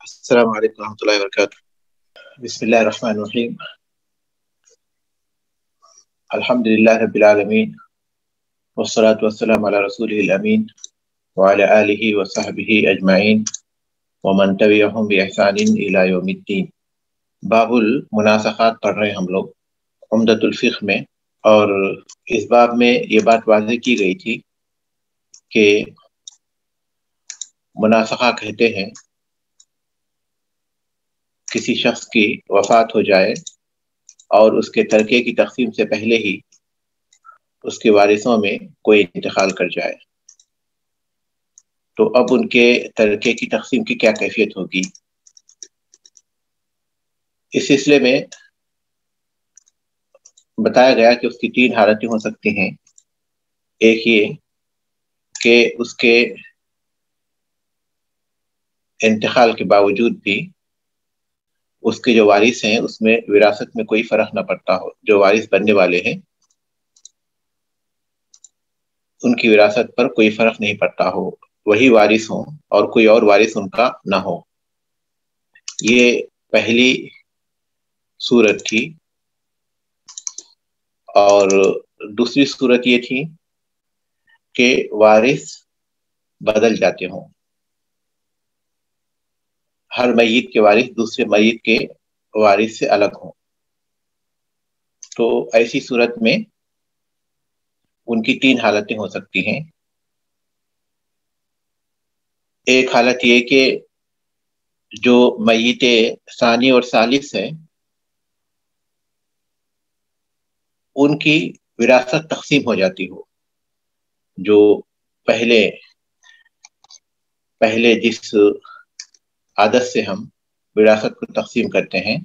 السلام علیکم ورحمۃ اللہ وبرکاتہ۔ بسم اللہ الرحمن الرحیم۔ الحمد للہ رب العالمین والصلاة والسلام علی رسولہ الامین وعلی آلہ وصحبہ اجمعین ومن تبعہم بإحسان الی یوم الدین۔ باب المناسخات پڑھ رہے ہیں ہم لوگ عمدۃ الفقہ میں، اور اس باب میں یہ بات واضح کی گئی تھی کہ مناسخہ کہتے ہیں کسی شخص کی وفات ہو جائے اور اس کے ترکے کی تقسیم سے پہلے ہی اس کے وارثوں میں کوئی انتقال کر جائے، تو اب ان کے ترکے کی تقسیم کی کیا کیفیت ہوگی۔ اس سلسلے میں بتایا گیا کہ اس کی تین حالتیں ہو سکتی ہیں۔ ایک یہ کہ اس کے انتقال کے باوجود بھی اس کے جو وارث ہیں اس میں وراثت میں کوئی فرق نہ پڑتا ہو، جو وارث بننے والے ہیں ان کی وراثت پر کوئی فرق نہیں پڑتا ہو، وہی وارث ہوں اور کوئی اور وارث ان کا نہ ہو۔ یہ پہلی صورت تھی، اور دوسری صورت یہ تھی کہ وارث بدل جاتے ہوں، ہر میت کے وارث دوسرے میت کے وارث سے الگ ہوں، تو ایسی صورت میں ان کی تین حالتیں ہو سکتی ہیں۔ ایک حالت یہ کہ جو میت ثانی اور ثالث ہے ان کی وراثت تقسیم ہو جاتی ہو، جو پہلے جس عادت سے ہم وراثت کو تقسیم کرتے ہیں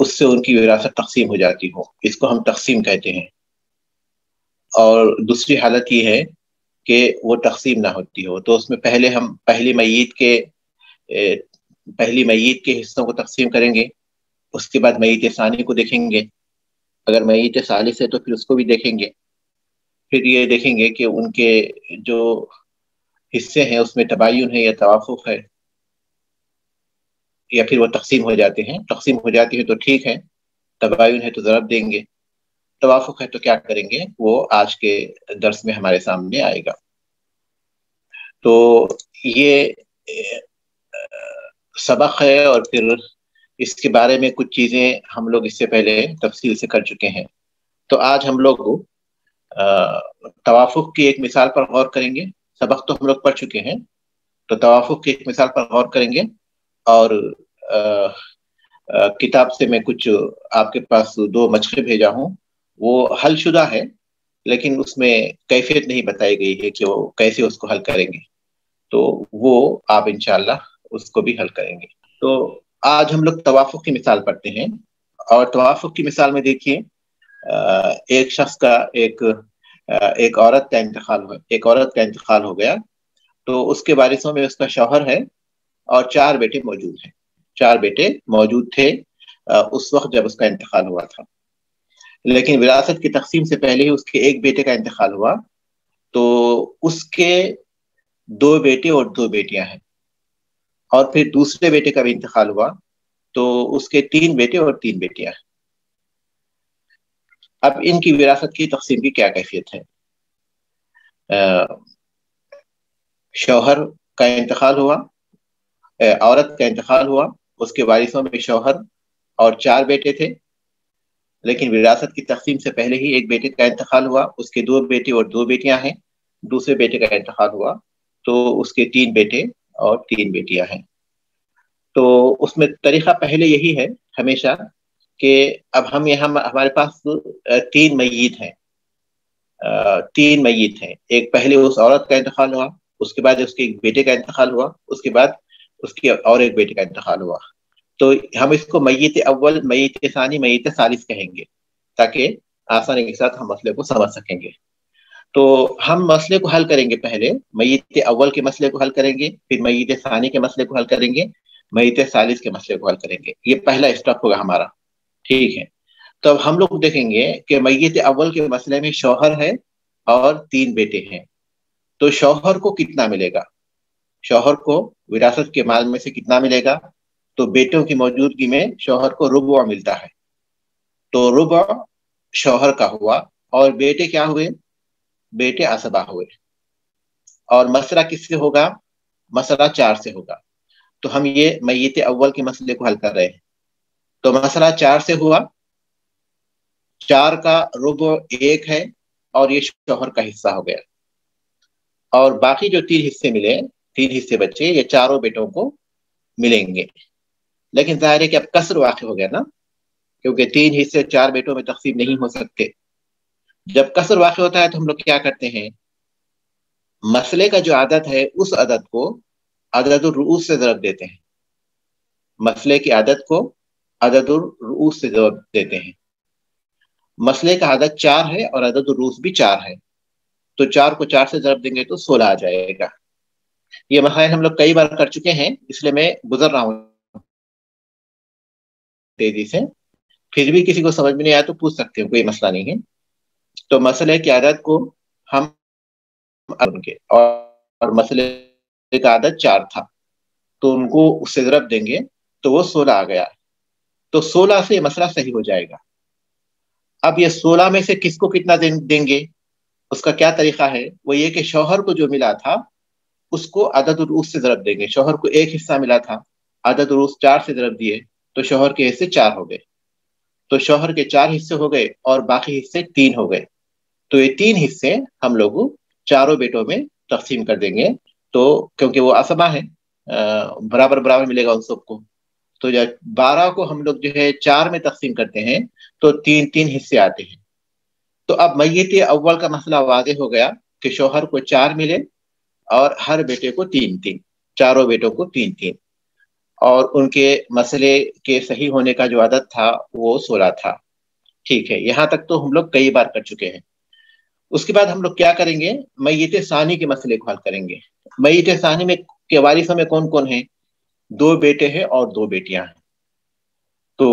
اس سے ان کی وراثت تقسیم ہو جاتی ہو، اس کو ہم تقسیم کہتے ہیں۔ اور دوسری حالت یہ ہے کہ وہ تقسیم نہ ہوتی ہو، تو اس میں پہلے ہم پہلی میت کے حصوں کو تقسیم کریں گے، اس کے بعد میت ثانی کو دیکھیں گے، اگر میت ثالث ہے تو پھر اس کو بھی دیکھیں گے، پھر یہ دیکھیں گے کہ ان کے جو حصے ہیں اس میں تباین ہے یا توافق ہے، یا پھر وہ تقسیم ہو جاتے ہیں۔ تقسیم ہو جاتی ہے تو ٹھیک ہے، تباین ہے تو ضرب دیں گے، توافق ہے تو کیا کریں گے وہ آج کے درس میں ہمارے سامنے آئے گا۔ تو یہ سبق ہے، اور پھر اس کے بارے میں کچھ چیزیں ہم لوگ اس سے پہلے تفصیل سے کر چکے ہیں، تو آج ہم لوگ توافق کی ایک مثال پر غور کریں گے۔ سبق تو ہم لوگ پڑھ چکے ہیں، تو توافق کی ایک مثال پر غور کریں گے، اور کتاب سے میں کچھ آپ کے پاس دو مشقیں بھیجا ہوں، وہ حل شدہ ہے لیکن اس میں کیفیت نہیں بتائی گئی ہے کہ وہ کیسے اس کو حل کریں گے، تو وہ آپ انشاءاللہ اس کو بھی حل کریں گے۔ تو آج ہم لوگ توافق کی مثال پڑھتے ہیں، اور توافق کی مثال میں دیکھیے ایک شخص کا ایک عورت کا انتقال ہو گیا، تو اس کے وارثوں میں اس کا شوہر ہے اور چار بیٹے موجود تھے اس وقت جب اس کا انتقال ہوا تھا، لیکن وراثت کی تقسیم سے پہلے ہی اس کے ایک بیٹے کا انتقال ہوا، تو اس کے دو بیٹے اور دو بیٹیاں ہیں، اور پھر دوسرے بیٹے کا بھی انتقال ہوا تو اس کے تین بیٹے اور تین بیٹیاں ہیں۔ اب ان کی وراثت کی تقسیم کی کیا کیفیت ہے؟ شوہر کا انتقال ہوا، عورت کا انتقال ہوا، اس کے وارثوں میں شوہر اور چار بیٹے تھے، لیکن وراثت کی تقسیم سے پہلے ہی ایک بیٹے کا انتقال ہوا، اس کے دو بیٹے اور دو بیٹیاں ہیں، دوسرے بیٹے کا انتقال ہوا تو اس کے تین بیٹے اور تین بیٹیاں ہیں۔ تو اس میں طریقہ پہلے یہی ہے ہمیشہ کہ اب ہمارے پاس تین میت ہیں، ایک پہلے اس عورت کا انتقال ہوا، اس کے بعد اس کے ایک بیٹے کا انتقال ہوا، اس کے بعد اس کے اور ایک بیٹے کا انتقال ہوا، تو ہم اس کو میت اول، میت ثانی، میت ثالث کہیں گے تاکہ آسانی کے ساتھ ہم مسئلے کو سمجھ سکیں گے۔ تو ہم مسئلے کو حل کریں گے، پہلے میت اول کے مسئلے کو حل کریں گے، پھر میت ثانی کے مسئلے کو حل کریں گے، میت ثالث کے مسئلے کو حل کریں گے، یہ پہلا اسٹیپ ہوگا ہمارا، ٹھیک ہے۔ تو اب ہم لوگ دیکھیں گے کہ میت اول کے مسئلے میں شوہر ہے اور تین بیٹے ہیں، تو شوہر کو کتنا ملے گا؟ شوہر کو وراثت کے مال میں سے کتنا ملے گا؟ تو بیٹوں کی موجودگی میں شوہر کو ربع ملتا ہے، تو ربع شوہر کا ہوا، اور بیٹے کیا ہوئے؟ بیٹے عصبہ ہوئے، اور مسئلہ کس سے ہوگا؟ مسئلہ 4 سے ہوگا۔ تو ہم یہ میت اول کے مسئلے کو حل کر رہے ہیں، تو مسئلہ 4 سے ہوا، 4 کا ربع 1 ہے، اور یہ شوہر کا حصہ ہو گیا، اور باقی جو 3 حصے ملے، 3 حصے بچے، یہ چاروں بیٹوں کو ملیں گے۔ لیکن ظاہر ہے کہ اب کسر واقع ہو گیا نا، کیونکہ 3 حصے 4 بیٹوں میں تقسیم نہیں ہو سکتے۔ جب کسر واقع ہوتا ہے تو ہم لوگ کیا کرتے ہیں؟ مسئلے کا جو عدد ہے اس عدد کو عدد الرؤوس سے ضرب دیتے ہیں، مسئلے کی عدد کو عدد الرؤوس سے ضرب دیتے ہیں۔ مسئلے کا عدد 4 ہے اور عدد الرؤوس بھی 4 ہے، تو 4 کو 4 سے ضرب دیں گے تو 16 آ جائے گا۔ یہ مسائل ہم لوگ کئی بار کر چکے ہیں، اس لیے میں گزر رہا ہوں تیزی سے، پھر بھی کسی کو سمجھ میں نہیں آیا تو پوچھ سکتے ہیں، کوئی مسئلہ نہیں ہے۔ تو مسئلے کی عدد کو ہم ان کے اور مسئلے کا عدد 4 تھا، تو ان کو اس سے ضرب دیں گے تو وہ 16 آ گیا، تو 16 سے یہ مسئلہ صحیح ہو جائے گا۔ اب یہ 16 میں سے کس کو کتنا دیں گے؟ اس کا کیا طریقہ ہے؟ وہ یہ کہ شوہر کو جو ملا تھا اس کو عدد الرؤوس سے ضرب دیں گے۔ شوہر کو 1 حصہ ملا تھا، عدد الرؤوس 4 سے ضرب دیے تو شوہر کے حصے 4 ہو گئے، تو شوہر کے 4 حصے ہو گئے اور باقی حصے 3 ہو گئے، تو یہ 3 حصے ہم لوگ چاروں بیٹوں میں تقسیم کر دیں گے، تو کیونکہ وہ عصبہ ہیں، برابر برابر ملے گا ان سب کو، تو جب 12 کو ہم لوگ جو ہے 4 میں تقسیم کرتے ہیں تو 3 حصے آتے ہیں۔ تو اب میت اول کا مسئلہ واضح ہو گیا کہ شوہر کو 4 ملے اور ہر بیٹے کو 3، چاروں بیٹوں کو 3، اور ان کے مسئلے کے صحیح ہونے کا جو عدد تھا وہ 16 تھا۔ ٹھیک ہے، یہاں تک تو ہم لوگ کئی بار کر چکے ہیں۔ اس کے بعد ہم لوگ کیا کریں گے؟ میت ثانی کے مسئلے کو حل کریں گے۔ میت ثانی میں کے وارثوں میں کون کون ہیں؟ 2 بیٹے ہیں اور 2 بیٹیاں ہیں، تو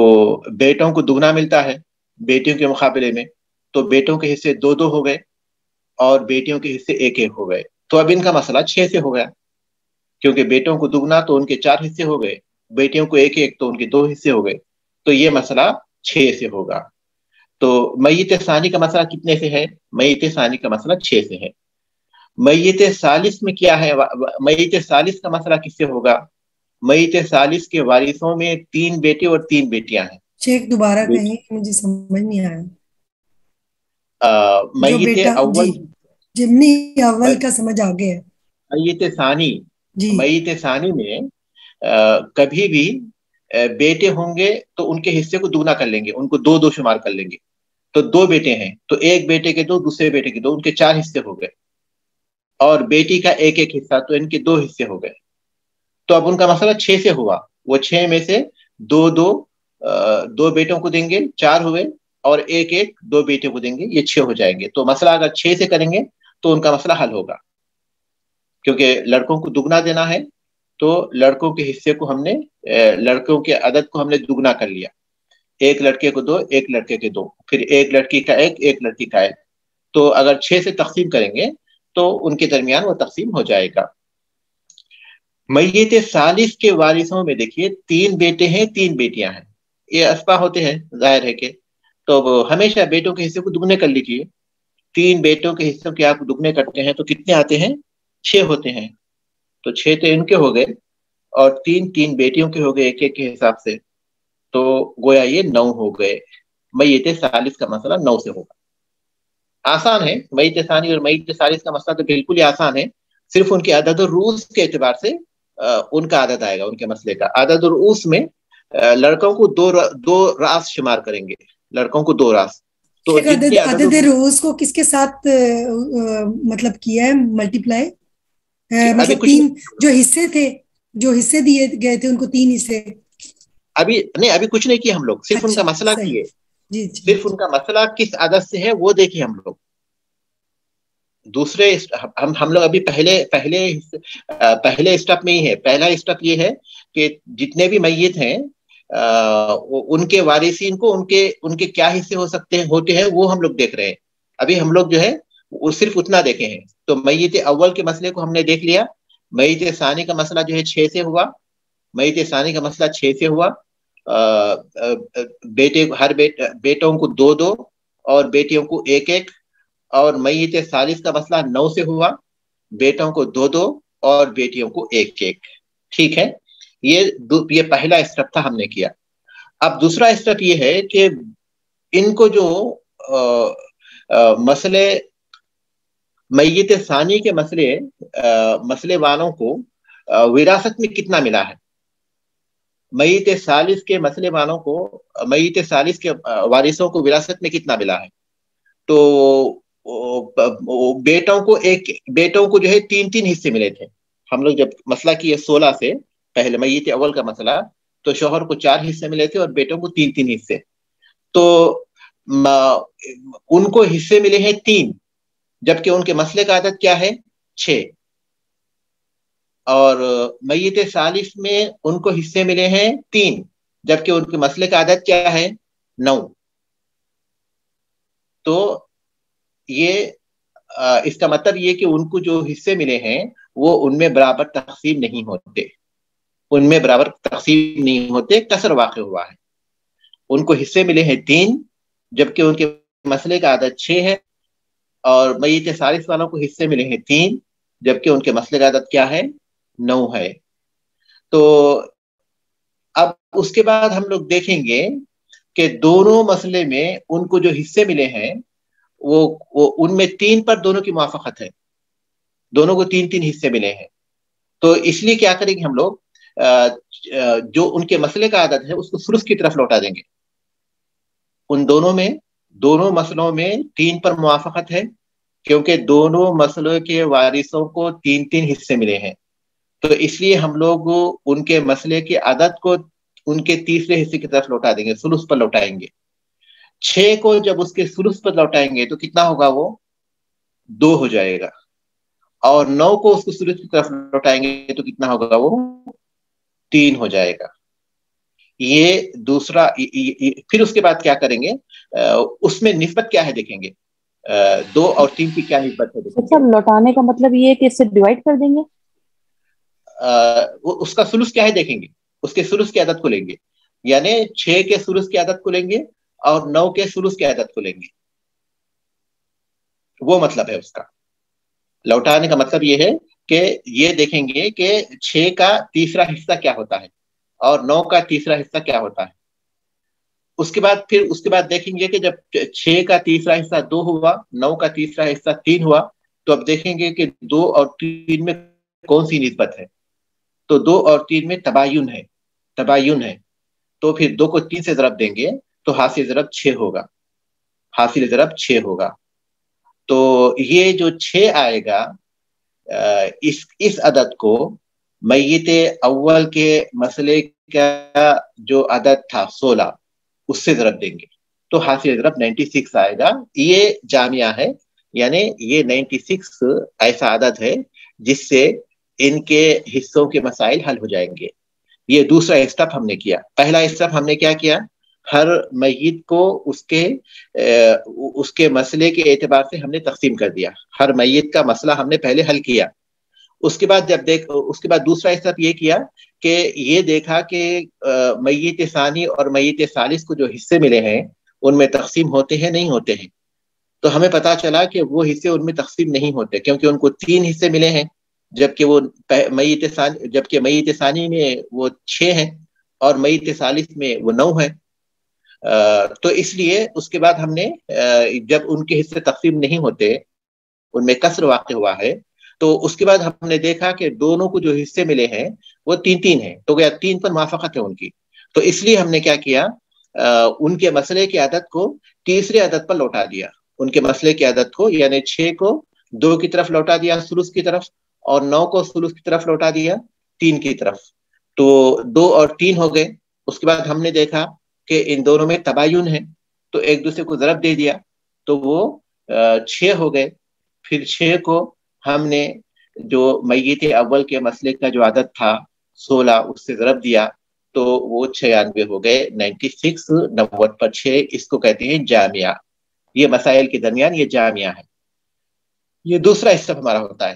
بیٹوں کو دگنا ملتا ہے بیٹیوں کے مقابلے میں، تو بیٹوں کے حصے 2 ہو گئے اور بیٹیوں کے حصے 1 ہو گئے، تو اب ان کا مسئلہ 6 سے ہو گیا، کیونکہ بیٹوں کو دگنا تو ان کے 4 حصے ہو گئے، بیٹیوں کو 1 تو ان کے 2 حصے ہو گئے، تو یہ مسئلہ 6 سے ہوگا۔ تو میت ثانی کا مسئلہ کتنے سے ہے؟ میت ثانی کا مسئلہ 6 سے ہے۔ میت ثالث میں کیا ہے؟ میت ثالث کا مسئلہ کس سے ہوگا؟ میت ثالث کے وارثوں میں 3 بیٹے اور 3 بیٹیاں ہیں۔ شیخ دوبارہ کہیں، مجھے سمجھ نہیں آیا۔ میت اول، جمنی اول کا سمجھ آ گیا۔ میت ثانی، میت ثانی میں کبھی بھی بیٹے ہوں گے تو ان کے حصے کو دگنا کر لیں گے، ان کو 2 شمار کر لیں گے، تو 2 بیٹے ہیں تو ایک بیٹے کے 2، دوسرے بیٹے کے 2، ان کے 4 حصے ہو گئے، اور بیٹی کا 1 حصہ تو ان کے 2 حصے ہو گئے، تو اب ان کا مسئلہ 6 سے ہوا۔ وہ 6 میں سے 2 بیٹوں کو دیں گے، 4 ہوئے، اور 2 بیٹے کو دیں گے، یہ 6 ہو جائیں گے۔ تو مسئلہ اگر 6 سے کریں گے تو ان کا مسئلہ حل ہوگا، کیونکہ لڑکوں کو دگنا دینا ہے، تو لڑکوں کے حصے کو ہم نے، لڑکوں کے عدد کو ہم نے دگنا کر لیا، 1 لڑکے کو 2، 1 لڑکے کے 2، پھر 1 لڑکی کا 1، 1 لڑکی کا 1، تو اگر 6 سے تقسیم کریں گے تو ان کے درمیان وہ تقسیم ہو جائے گا۔ میت ثالث کے وارثوں میں دیکھیے 3 بیٹے ہیں، 3 بیٹیاں ہیں، یہ اسبا ہوتے ہیں ظاہر ہے کہ، تو ہمیشہ بیٹوں کے حصے کو دگنے کر لیجیے۔ 3 بیٹوں کے حصوں کے آپ دگنے کرتے ہیں تو کتنے آتے ہیں؟ 6 ہوتے ہیں، تو 6 تو ان کے ہو گئے، اور 3 بیٹیوں کے ہو گئے 1 کے حساب سے، تو گویا یہ 9 ہو گئے۔ میت ثالث کا مسئلہ 9 سے ہوگا۔ آسان ہے، میت ثانی اور میت ثالث کا مسئلہ تو بالکل ہی آسان ہے، صرف ان کے عدد الرؤوس کے اعتبار سے ان کا عدد آئے گا۔ ان کے مسئلے کا عدد الرؤوس میں لڑکوں کو 2 راس شمار کریں گے، لڑکوں کو 2 راس، تو عدد رؤوس کو کس کے ساتھ مطلب کیا ہے ملٹیپلائی؟ مطلب 3 جو حصے تھے، جو حصے دیے گئے تھے ان کو 3 حصے، ابھی کچھ نہیں کیا ہم لوگ، صرف ان کا مسئلہ کیے، صرف ان کا مسئلہ کس عدد سے ہے وہ دیکھیے ہم لوگ۔ دوسرے ہم لوگ ابھی پہلے اسٹیپ میں ہی ہے۔ پہلا اسٹیپ یہ ہے کہ جتنے بھی میت ہیں ان کے وارثین کو ان کے کیا حصے ہو سکتے ہیں، ہوتے ہیں، وہ ہم لوگ دیکھ رہے ہیں۔ ابھی ہم لوگ جو ہے وہ صرف اتنا دیکھے ہیں۔ تو میت اول کے مسئلے کو ہم نے دیکھ لیا، میت ثانی کا مسئلہ جو ہے 6 سے ہوا، میت ثانی کا مسئلہ 6 سے ہوا، بیٹوں کو 2 2 اور بیٹیوں کو 1 1، اور میت ثالث کا مسئلہ 9 سے ہوا، بیٹوں کو 2 2 اور بیٹیوں کو 1 1۔ ٹھیک ہے، یہ پہلا اسٹیپ تھا ہم نے کیا۔ اب دوسرا اسٹیپ یہ ہے کہ ان کو جو مسئلے میت ثانی کے مسئلے والوں کو وراثت میں کتنا ملا ہے، میت ثالث کے مسئلے والوں کو، میت ثالث کے وارثوں کو وراثت میں کتنا ملا ہے۔ تو بیٹوں کو جو ہے 3 3 حصے ملے تھے۔ ہم لوگ جب مسئلہ کیے 16 سے پہلے میت اول کا مسئلہ، تو شوہر کو 4 حصے ملے تھے اور بیٹوں کو 3 3 حصے۔ تو ان کو حصے ملے ہیں 3، جبکہ ان کے مسئلے کا عدد کیا ہے 6، اور میت ثالث میں ان کو حصے ملے ہیں 3، جبکہ ان کے مسئلے کا عدد کیا ہے 9۔ تو یہ اس کا مطلب یہ کہ ان کو جو حصے ملے ہیں وہ ان میں برابر تقسیم نہیں ہوتے، کسر واقع ہوا ہے۔ ان کو حصے ملے ہیں 3، جبکہ ان کے مسئلے کا عدد 6 ہے، اور میت ثالث والوں کو حصے ملے ہیں 3، جبکہ ان کے مسئلے کا عدد کیا ہے 9 ہے۔ تو اب اس کے بعد ہم لوگ دیکھیں گے کہ دونوں مسئلے میں ان کو جو حصے ملے ہیں وہ ان میں 3 پر دونوں کی موافقت ہے، دونوں کو 3 3 حصے ملے ہیں۔ تو اس لیے کیا کریں گے ہم لوگ، جو ان کے مسئلے کا عدد ہے اس کو ثلث کی طرف لوٹا دیں گے۔ ان دونوں مسئلوں میں 3 پر موافقت ہے، کیونکہ دونوں مسئلوں کے وارثوں کو 3 3 حصے ملے ہیں، تو اس لیے ہم لوگ ان کے مسئلے کے عدد کو ان کے تیسرے حصے کی طرف لوٹا دیں گے، ثلث پر لوٹائیں گے۔ 6 کو جب اس کے ثلث پر لوٹائیں گے تو کتنا ہوگا، وہ 2 ہو جائے گا، اور 9 کو اس کو ثلث کی طرف لوٹائیں گے تو کتنا ہوگا، وہ 3 ہو جائے گا۔ یہ دوسرا۔ پھر اس کے بعد کیا کریں گے، اس میں نسبت کیا ہے دیکھیں گے، 2 اور 3 کی کیا نسبت ہے۔ لوٹانے کا مطلب یہ ہے کہ اس سے ڈیوائڈ کر دیں گے، اس کا ثلث کیا ہے دیکھیں گے، اس کے ثلث کی عدد کو لیں گے، یعنی 6 کے ثلث کی عدد کو لیں گے اور 9 کے ثلث کی عدد کو لیں گے۔ وہ مطلب ہے اس کا لوٹانے کا مطلب یہ ہے کہ یہ دیکھیں گے کہ 6 کا تیسرا حصہ کیا ہوتا ہے اور 9 کا تیسرا حصہ کیا ہوتا ہے۔ اس کے بعد دیکھیں گے کہ جب 6 کا تیسرا حصہ 2 ہوا، 9 کا تیسرا حصہ 3 ہوا، تو اب دیکھیں گے کہ 2 اور 3 میں کون سی نسبت ہے۔ تو 2 اور 3 میں تباین ہے، تو پھر 2 کو 3 سے ضرب دیں گے تو حاصل ضرب 6 ہوگا۔ تو یہ جو 6 آئے گا، اس عدد کو میت اول کے مسئلے کا جو عدد تھا 16 اس سے ضرب دیں گے تو حاصل ضرب 96 آئے گا۔ یہ جامعہ ہے، یعنی یہ 96 ایسا عدد ہے جس سے ان کے حصوں کے مسائل حل ہو جائیں گے۔ یہ دوسرا اسٹیپ ہم نے کیا۔ پہلا اسٹیپ ہم نے کیا کیا، ہر میت کو اس کے مسئلے کے اعتبار سے ہم نے تقسیم کر دیا، ہر میت کا مسئلہ ہم نے پہلے حل کیا۔ اس کے بعد دوسرا اسٹیپ یہ کیا کہ یہ دیکھا کہ میت ثانی اور میت ثالث کو جو حصے ملے ہیں ان میں تقسیم ہوتے ہیں نہیں ہوتے ہیں۔ تو ہمیں پتا چلا کہ وہ حصے ان میں تقسیم نہیں ہوتے، کیونکہ ان کو 3 حصے ملے ہیں، جبکہ میت ثانی میں وہ 6 ہیں اور میت ثالث میں وہ 9 ہیں۔ تو اس لیے اس کے بعد ہم نے جب ان کے حصے تقسیم نہیں ہوتے، ان میں کسر واقع ہوا ہے، تو اس کے بعد ہم نے دیکھا کہ دونوں کو جو حصے ملے ہیں وہ 3 3 ہیں، تو گیا 3 پر موافقت ہے ان کی۔ تو اس لیے ہم نے کیا کیا، ان کے مسئلے کی عدد کو تیسرے عدد پر لوٹا دیا، ان کے مسئلے کی عدد کو، یعنی 6 کو 2 کی طرف لوٹا دیا ثلث کی طرف، اور 9 کو ثلث کی طرف لوٹا دیا 3 کی طرف، تو 2 اور 3 ہو گئے۔ اس کے بعد ہم نے دیکھا کہ ان دونوں میں تباین ہے، تو ایک دوسرے کو ضرب دے دیا تو وہ 6 ہو گئے۔ پھر 6 کو ہم نے جو میت اول کے مسئلے کا جو عدد تھا 16 اس سے ضرب دیا تو وہ 96 ہو گئے۔ 96 90 پر 6، اس کو کہتے ہیں جامعہ۔ یہ مسائل کے درمیان یہ جامعہ ہے۔ یہ دوسرا اسٹیپ ہمارا ہوتا ہے۔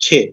6।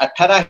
18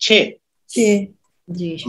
6।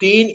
3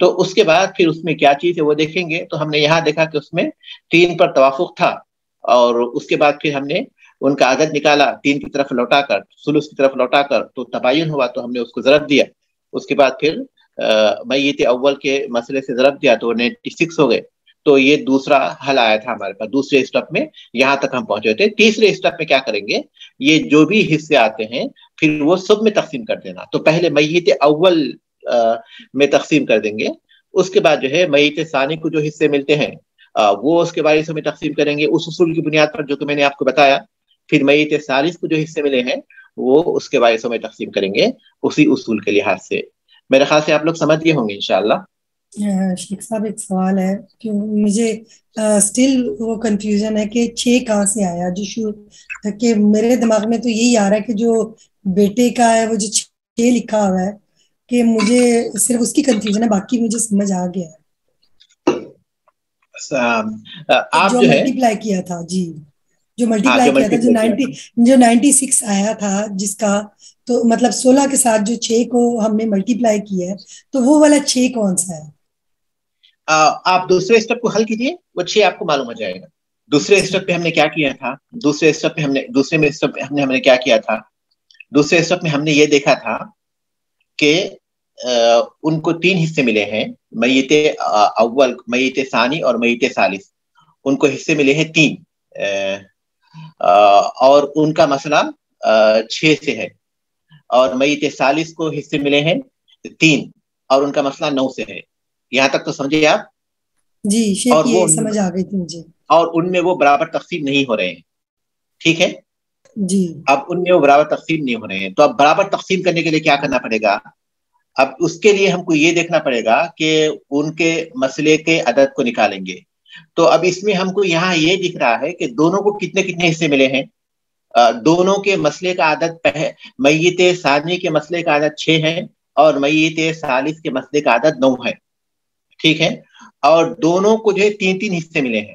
تو اس کے بعد پھر اس میں کیا چیز ہے وہ دیکھیں گے. تو ہم نے یہاں دیکھا کہ اس میں 3 پر توافق تھا, اور اس کے بعد پھر ہم نے ان کا عدد نکالا 3 کی طرف لوٹا کر, ثلث کی طرف لوٹا کر, تو تباین ہوا تو ہم نے اس کو ضرب دیا. اس کے بعد پھر میت اول کے مسئلے سے ضرب دیا تو 96 ہو گئے. تو یہ دوسرا حل آیا تھا ہمارے پاس. دوسرے اسٹیپ میں یہاں تک ہم پہنچے تھے. تیسرے اسٹیپ میں کیا کریں گے, یہ جو بھی حصے آتے ہیں پھر وہ سب میں تقسیم کر دینا. تو پہلے میت اول میں تقسیم کر دیں گے, اس کے بعد جو ہے میت ثانی کو جو حصے ملتے ہیں وہ اس کے وارثوں میں تقسیم کریں گے اس اصول کی بنیاد پر جو کہ میں نے آپ کو بتایا. پھر میت ثالث کو جو حصے ملے ہیں وہ اس کے وارثوں میں تقسیم کریں گے اسی اصول کے لحاظ سے. میرے خیال سے آپ لوگ سمجھ گئے ہوں گے انشاءاللہ. شیخ صاحب ایک سوال ہے کہ مجھے اسٹل وہ کنفیوژن ہے کہ 6 کہاں سے آیا, جو کہ میرے دماغ میں تو یہی آ رہا ہے کہ جو بیٹے کا ہے وہ جو 6 لکھا ہوا ہے, کہ مجھے صرف اس کی کنفیوژن ہے, باقی مجھے سمجھ آ گیا ہے. آپ جو جو ہے ملٹیپلائی کیا تھا, جی جو ملٹیپلائی کیا تھا, جو 96 آیا تھا جس کا, تو مطلب 16 کے ساتھ جو 6 کو ہم نے ملٹیپلائی کیا ہے تو وہ والا 6 کون سا ہے؟ آپ دوسرے اسٹیپ کو حل کیجیے, وہ 6 آپ کو معلوم ہو جائے گا. دوسرے اسٹیپ پہ ہم نے کیا کیا تھا, دوسرے اسٹیپ پہ ہم نے کیا کیا تھا, دوسرے اسٹیپ میں ہم نے یہ دیکھا تھا کہ ان کو 3 حصے ملے ہیں, میت اول, میت ثانی اور میت ثالث. ان کو حصے ملے ہیں 3, اور ان کا مسئلہ 6 سے ہے. اور میت ثالث کو حصے ملے ہیں 3 اور ان کا مسئلہ 9 سے ہے. یہاں تک تو سمجھے آپ؟ جی شیخ, یہ سمجھ آ گئی تھی مجھے. اور ان میں وہ برابر تقسیم نہیں ہو رہے ہیں, ٹھیک ہے جی. اب ان میں وہ برابر تقسیم نہیں ہو رہے ہیں, تو اب برابر تقسیم کرنے کے لیے کیا کرنا پڑے گا؟ اب اس کے لیے ہم کو یہ دیکھنا پڑے گا کہ ان کے مسئلے کے عدد کو نکالیں گے. تو اب اس میں ہم کو یہاں یہ دکھ رہا ہے کہ دونوں کو کتنے کتنے حصے ملے ہیں. دونوں کے مسئلے کا عدد, میت ثانی کے مسئلے کا عدد 6 ہے اور میت ثالث کے مسئلے کا عدد 9 ہے, ٹھیک ہے. اور دونوں کو جو ہے 3 حصے ملے ہیں,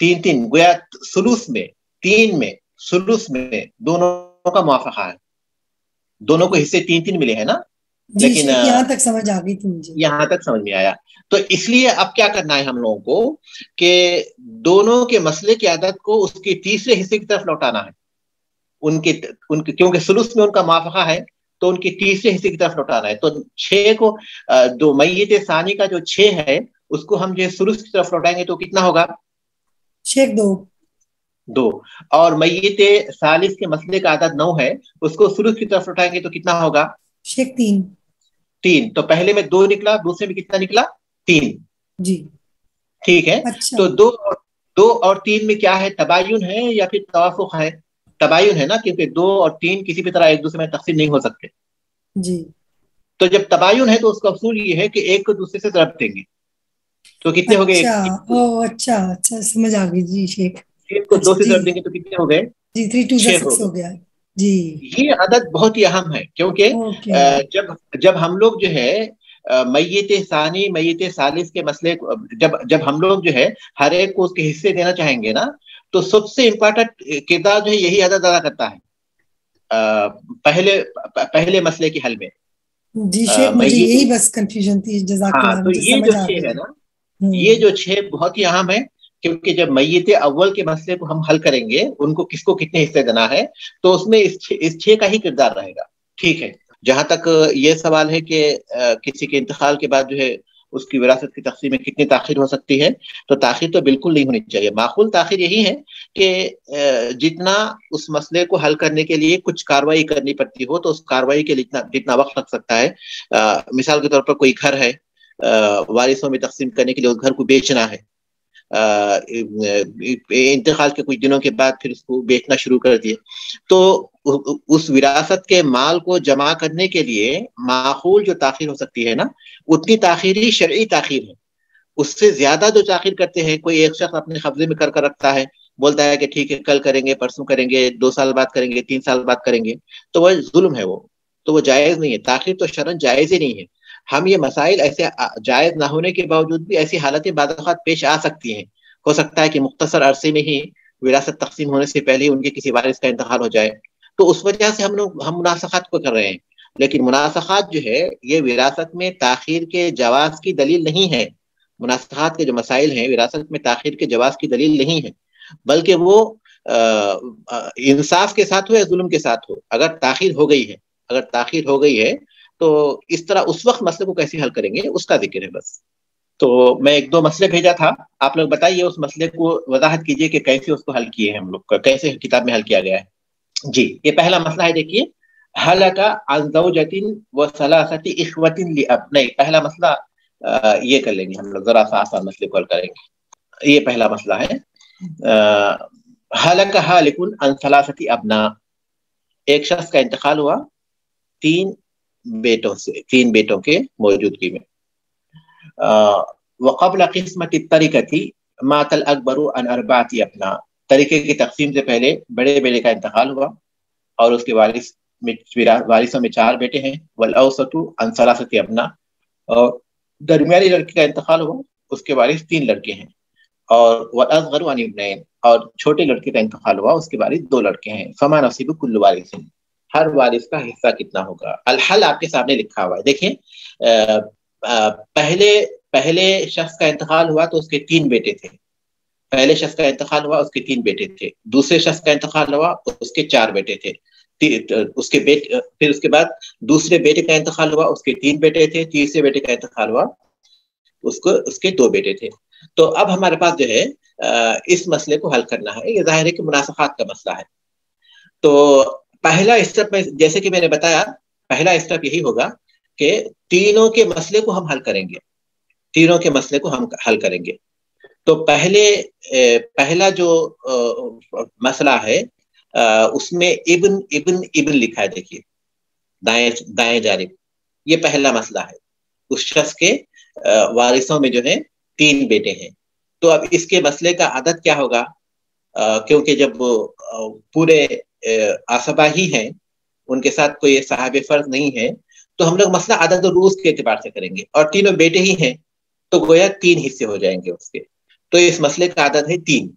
3 گویا ثلث میں, 3 میں, ثلث میں دونوں کا موافقہ ہے. دونوں کو حصے 3 ملے ہیں نا. لیکن یہاں تک سمجھ آ گئی تھی مجھے, یہاں تک سمجھ میں آیا. تو اس لیے اب کیا کرنا ہے ہم لوگوں کو کہ دونوں کے مسئلے کی عدد کو اس کے تیسرے حصے کی طرف لوٹانا ہے. ان کے کیونکہ ثلث میں ان کا موافقہ ہے تو ان کے تیسرے حصے کی طرف لوٹانا ہے. تو 6 کو, جو میت ثانی کا جو 6 ہے اس کو ہم جو ثلث کی طرف لوٹائیں گے تو کتنا ہوگا؟ شیخ 2. اور میت ثالث کے مسئلے کا عدد 9 ہے, اس کو ثلث کی طرف لوٹائیں گے تو کتنا ہوگا؟ شیخ 3. تو پہلے میں 2 نکلا, دوسرے میں کتنا نکلا؟ 3. جی ٹھیک ہے. اچھا. تو 2 اور 3 میں کیا ہے, تباین ہے یا پھر توافق ہے؟ تباین ہے نا, کیونکہ 2 اور 3 کسی بھی طرح ایک دوسرے میں تقسیم نہیں ہو سکتے. جی. تو جب تباین ہے تو اس کا اصول یہ ہے کہ ایک کو دوسرے سے ضرب دیں گے. تو کتنے ہو گئے؟ اچھا سمجھ آ گئی جی شیخ. 3 کو 2 سے ضرب دیں گے تو کتنے ہو گئے؟ جی 3 2 6 ہو گیا. جی یہ عدد بہت ہی اہم ہے, کیونکہ جب ہم لوگ جو ہے میت ثانی میت ثالث کے مسئلے کو جب ہم لوگ جو ہے ہر ایک کو اس کے حصے دینا چاہیں گے نا, تو سب سے امپورٹنٹ کردار جو ہے یہی عدد ادا کرتا ہے پہلے مسئلے کے حل میں. جی شیخ, مجھے یہی بس کنفیوژن تھی. جزاک اللہ. تو یہ جو 6 ہے نا, یہ جو 6 بہت ہی اہم ہے, کیونکہ جب میت اول کے مسئلے کو ہم حل کریں گے, ان کو کس کو کتنے حصے دینا ہے, تو اس میں اس 6 کا ہی کردار رہے گا. ٹھیک ہے. جہاں تک یہ سوال ہے کہ کسی کے انتقال کے بعد جو ہے اس کی وراثت کی تقسیم میں کتنی تاخیر ہو سکتی ہے, تو تاخیر تو بالکل نہیں ہونی چاہیے. معقول تاخیر یہی ہے کہ جتنا اس مسئلے کو حل کرنے کے لیے کچھ کاروائی کرنی پڑتی ہو, تو اس کاروائی کے لیے جتنا وقت لگ سکتا ہے. مثال کے طور پر کوئی گھر ہے, وارثوں میں تقسیم کرنے کے لیے اس گھر کو بیچنا ہے, انتقال کے کچھ دنوں کے بعد پھر اس کو بیچنا شروع کر دیے, تو اس وراثت کے مال کو جمع کرنے کے لیے معقول جو تاخیر ہو سکتی ہے نا, اتنی تاخیر ہی شرعی تاخیر ہے. اس سے زیادہ جو تاخیر کرتے ہیں, کوئی ایک شخص اپنے قبضے میں کر رکھتا ہے, بولتا ہے کہ ٹھیک ہے کل کریں گے, پرسوں کریں گے, 2 سال بعد کریں گے, 3 سال بعد کریں گے, تو وہ ظلم ہے, وہ جائز نہیں ہے. تاخیر تو شرعاً جائز ہی نہیں ہے. ہم یہ مسائل ایسے جائز نہ ہونے کے باوجود بھی ایسی حالتیں بعض اوقات پیش آ سکتی ہیں. ہو سکتا ہے کہ مختصر عرصے میں ہی وراثت تقسیم ہونے سے پہلے ان کے کسی وارث کا انتقال ہو جائے, تو اس وجہ سے ہم مناسخات کو کر رہے ہیں. لیکن مناسخات جو ہے یہ وراثت میں تاخیر کے جواز کی دلیل نہیں ہے. مناسخات کے جو مسائل ہیں وراثت میں تاخیر کے جواز کی دلیل نہیں ہے، بلکہ وہ انصاف کے ساتھ ہو یا ظلم کے ساتھ ہو. اگر تاخیر ہو گئی ہے تو اس طرح اس وقت مسئلے کو کیسے حل کریں گے اس کا ذکر ہے بس. تو میں 1-2 مسئلے بھیجا تھا، آپ لوگ بتائیے اس مسئلے کو وضاحت کیجئے کہ کیسے اس کو حل کیے ہیں ہم لوگ، کیسے کتاب میں حل کیا گیا ہے. جی یہ پہلا مسئلہ ہے، دیکھیے ہلاک عن زوجۃ و ثلاثۃ اخوۃ لأب. نہیں، پہلا مسئلہ یہ کر لیں گے ہم لوگ، ذرا سا آسان مسئلے کو حل کریں گے. یہ پہلا مسئلہ ہے، ہلاک ہالک عن ثلاثۃ ابناء. ایک شخص کا انتقال ہوا 3 بیٹوں کے موجودگی میں. وقبل قسمت الترکۃ مات الاکبر عن 4 ابناء. ترکے کی تقسیم سے پہلے بڑے بیٹے کا انتقال ہوا اور اس کے وارثوں میں 4 بیٹے ہیں. والاوسط عن 3 ابناء. اور درمیانی لڑکے کا انتقال ہوا، اس کے وارث 3 لڑکے ہیں. اور والاصغر عن ابنین. اور چھوٹے لڑکے کا انتقال ہوا، اس کے وارث 2 لڑکے ہیں. فما نصیب کل وارث. ہر وارث کا حصہ کتنا ہوگا؟ الحل آپ کے سامنے لکھا ہوا ہے. دیکھیں پہلے شخص کا انتقال ہوا تو اس کے 3 بیٹے تھے. پہلے شخص کا انتقال ہوا اس کے 3 بیٹے تھے. دوسرے شخص کا انتقال ہوا اس کے 4 بیٹے تھے. پھر اس کے بعد دوسرے بیٹے کا انتقال ہوا اس کے 3 بیٹے تھے. تیسرے بیٹے کا انتقال ہوا اس کے 2 بیٹے تھے. تو اب ہمارے پاس جو ہے اس مسئلے کو حل کرنا ہے. یہ ظاہر ہے کہ مناسخات کا مسئلہ ہے. تو پہلا اسٹیپ میں جیسے کہ میں نے بتایا، پہلا اسٹیپ یہی ہوگا کہ تینوں کے مسئلے کو ہم حل کریں گے. تو پہلا جو مسئلہ ہے اس میں ابن لکھا ہے. دیکھیے دائیں جانب یہ پہلا مسئلہ ہے. اس شخص کے وارثوں میں جو ہے 3 بیٹے ہیں. تو اب اس کے مسئلے کا عدد کیا ہوگا؟ کیونکہ جب پورے آصبہ ہی ہیں، ان کے ساتھ کوئی صاحب فرض نہیں ہے، تو ہم لوگ مسئلہ عدد و روز کے اعتبار سے کریں گے. اور تینوں بیٹے ہی ہیں تو گویا 3 حصے ہو جائیں گے اس کے. تو اس مسئلے کا عدد ہے 3.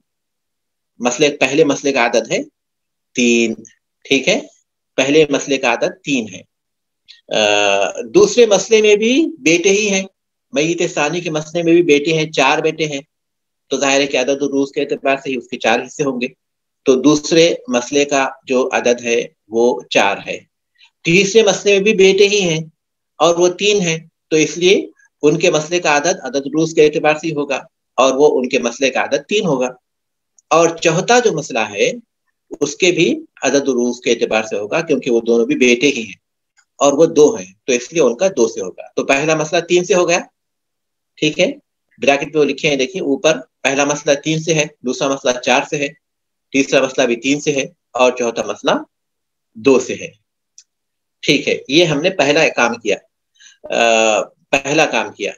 پہلے مسئلے کا عدد ہے 3. ٹھیک ہے، پہلے مسئلے کا عدد 3 ہے. دوسرے مسئلے میں بھی بیٹے ہی ہیں. میت ثانی کے مسئلے میں بھی بیٹے ہیں، 4 بیٹے ہیں. تو ظاہر ہے کہ عدد و روز کے اعتبار سے ہی اس کے 4 حصے ہوں گے. تو دوسرے مسئلے کا جو عدد ہے وہ 4 ہے. تیسرے مسئلے میں بھی بیٹے ہی ہیں اور وہ 3 ہیں، تو اس لیے ان کے مسئلے کا عدد روز کے اعتبار سے ہوگا اور وہ ان کے مسئلے کا عدد 3 ہوگا. اور چوتھا جو مسئلہ ہے اس کے بھی عدد روز کے اعتبار سے ہوگا، کیونکہ وہ دونوں بھی بیٹے ہی ہیں اور وہ 2 ہیں، تو اس لیے ان کا 2 سے ہوگا. تو پہلا مسئلہ 3 سے ہو گیا. ٹھیک ہے، بریکٹ میں وہ لکھے ہیں، دیکھیں اوپر. پہلا مسئلہ 3 سے ہے، دوسرا مسئلہ 4 سے ہے، تیسرا مسئلہ بھی 3 سے ہے اور چوتھا مسئلہ 2 سے ہے. ٹھیک ہے، یہ ہم نے پہلا کام کیا.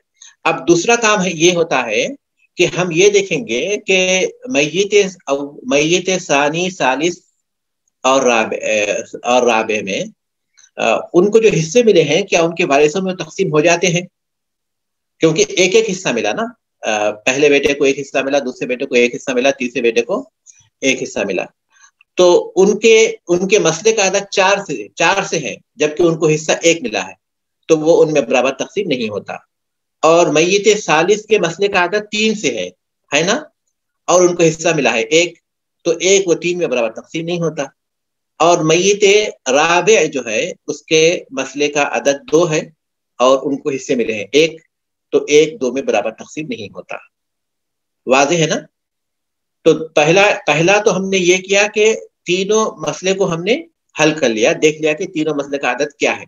اب دوسرا کام یہ ہوتا ہے کہ ہم یہ دیکھیں گے کہ میت ثانی، ثالث اور رابع میں ان کو جو حصے ملے ہیں، کیا ان کے وارثوں میں تقسیم ہو جاتے ہیں؟ کیونکہ ایک حصہ ملا نا. پہلے بیٹے کو 1 حصہ ملا، دوسرے بیٹے کو 1 حصہ ملا، تیسرے بیٹے کو 1 حصہ ملا. تو ان کے مسئلے کا عدد 4 سے ہے، جبکہ ان کو حصہ 1 ملا ہے، تو وہ ان میں برابر تقسیم نہیں ہوتا. اور میت ثالث کے مسئلے کا عدد 3 سے ہے نا، اور ان کو حصہ ملا ہے 1، تو 1 و 3 میں برابر تقسیم نہیں ہوتا. اور میت رابع جو ہے اس کے مسئلے کا عدد 2 ہے اور ان کو حصے ملے ہیں 1، تو 1 2 میں برابر تقسیم نہیں ہوتا. واضح ہے نا؟ تو پہلا تو ہم نے یہ کیا کہ تینوں مسئلے کو ہم نے حل کر لیا، دیکھ لیا کہ تینوں مسئلے کا عدد کیا ہے.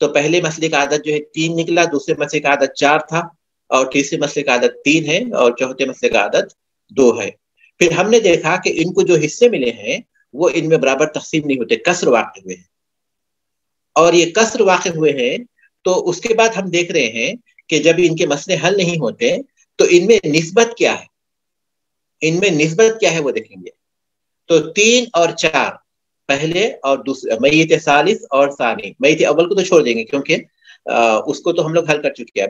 تو پہلے مسئلے کا عدد جو ہے 3 نکلا، دوسرے مسئلے کا عدد 4 تھا اور تیسرے مسئلے کا عدد 3 ہے اور چوتھے مسئلے کا عدد 2 ہے. پھر ہم نے دیکھا کہ ان کو جو حصے ملے ہیں وہ ان میں برابر تقسیم نہیں ہوتے، کسر واقع ہوئے ہیں. اور یہ کسر واقع ہوئے ہیں تو اس کے بعد ہم دیکھ رہے ہیں کہ جب ان کے مسئلے حل نہیں ہوتے تو ان میں نسبت کیا ہے، وہ دیکھیں گے. تو 3 اور 4 پہلے اور دوسرے، میت ثالث اور ثانی. میت اول کو تو چھوڑ دیں گے کیونکہ اس کو تو ہم لوگ حل کر چکے ہیں.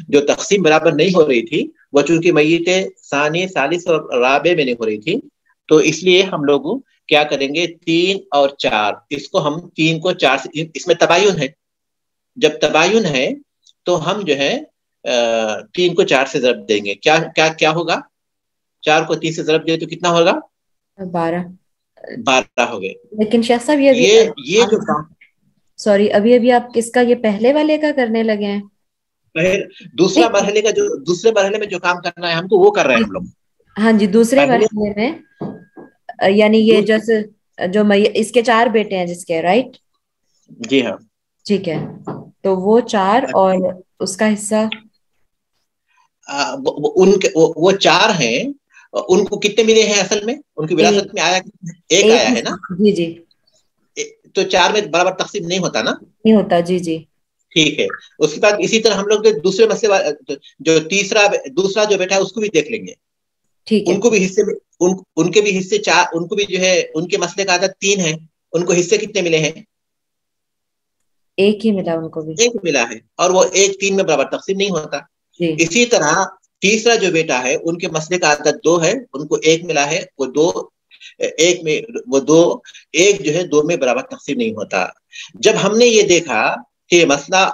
جو تقسیم برابر نہیں ہو رہی تھی وہ چونکہ میت ثانی، ثالث اور رابع میں نہیں ہو رہی تھی، تو اس لیے ہم لوگ کیا کریں گے 3 اور 4 اس کو ہم 3 کو 4 سے اس میں تباین ہے. جب تباین ہے تو ہم جو ہے 3 کو 4 سے ضرب دیں گے. کیا کیا کیا ہوگا؟ 4 کو 3 سے ضرب دیں تو کتنا ہوگا؟ 12 ہو گئے. لیکن شیخ صاحب یہ جو سوری ابھی آپ کس کا یہ پہلے والے کا کرنے لگے ہیں؟ دوسرے مرحلے میں جو کام کرنا ہے ہم کو وہ کر رہے ہیں ہم لوگ. ہاں جی دوسرے مرحلے میں یعنی یہ جیسے جو اس کے 4 بیٹے ہیں جس کے رائٹ. جی ہاں ٹھیک ہے. تو وہ 4 اور اس کا حصہ وہ 4 ہیں. ان کو کتنے ملے ہیں اصل میں؟ ان کی وراثت میں آیا ایک آیا ہے نا. جی جی. تو 4 میں برابر تقسیم نہیں ہوتا نا. نہیں ہوتا. جی جی ٹھیک ہے. اس کے بعد اسی طرح ہم لوگ دوسرے مسئلے جو دوسرا جو بیٹا ہے اس کو بھی دیکھ لیں گے. ٹھیک ہے. ان کو بھی حصے میں ان کے بھی حصے 4 ان کو بھی جو ہے ان کے مسئلے کا عدد 3 ہے. ان کو حصے کتنے ملے ہیں؟ ایک ہی ملا. ان کو بھی ایک ملا ہے اور وہ 1 3 میں برابر تقسیم نہیں ہوتا. اسی طرح تیسرا جو بیٹا ہے ان کے مسئلے کا عدد 2 ہے. ان کو 1 ملا ہے. وہ 2 ایک جو ہے 2 میں برابر تقسیم نہیں ہوتا. جب ہم نے یہ دیکھا کہ مسئلہ